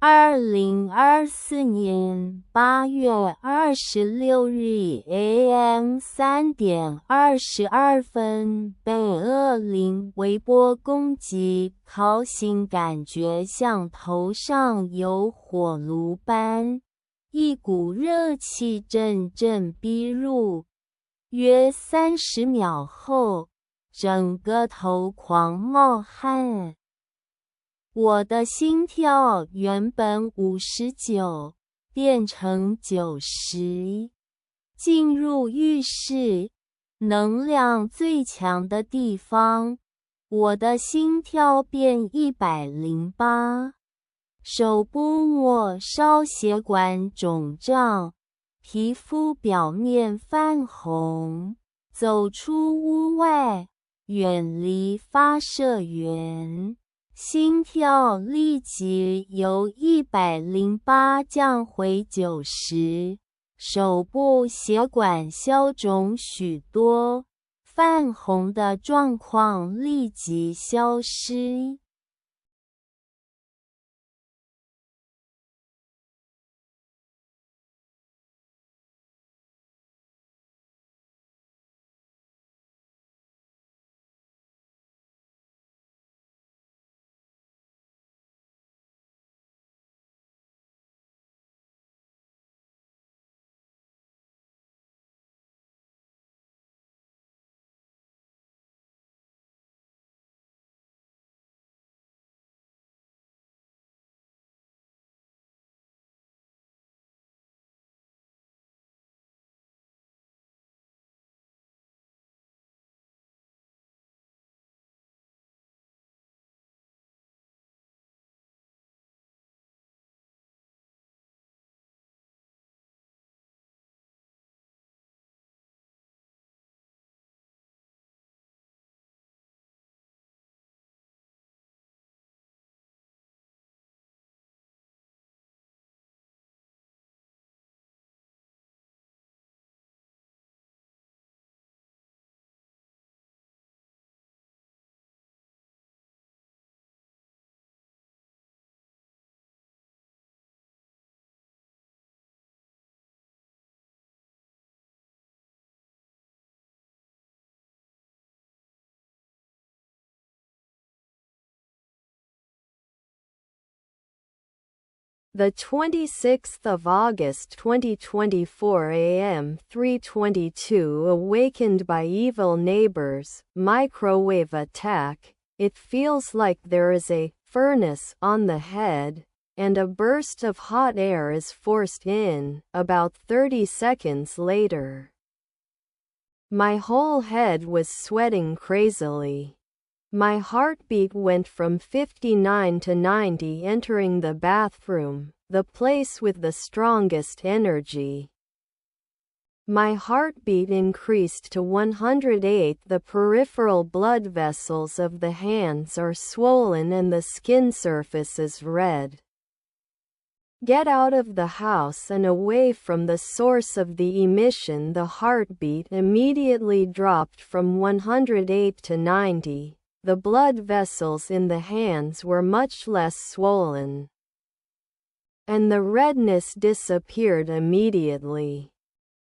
2024年8月26日 AM 3:22被恶灵微波攻击，烤醒感觉像头上有火炉般，一股热气阵阵逼入，约30秒后，整个头狂冒汗。我的心跳原本59，变成90。进入浴室，能量最强的地方，我的心跳变108。手部末梢血管肿胀，皮肤表面泛红。走出屋外，远离发射源。心跳立即由108降回90，手部血管消肿许多，泛红的状况立即消失。The 26th of August 2024 AM 3:22 awakened by evil neighbors, microwave attack. It feels like there is a furnace on the head, and a burst of hot air is forced in, about 30 seconds later. My whole head was sweating crazily. My heartbeat went from 59 to 90 entering the bathroom, the place with the strongest energy. My heartbeat increased to 108. The peripheral blood vessels of the hands are swollen and the skin surface is red. Get out of the house and away from the source of the emission. The heartbeat immediately dropped from 108 to 90. The blood vessels in the hands were much less swollen, and the redness disappeared immediately.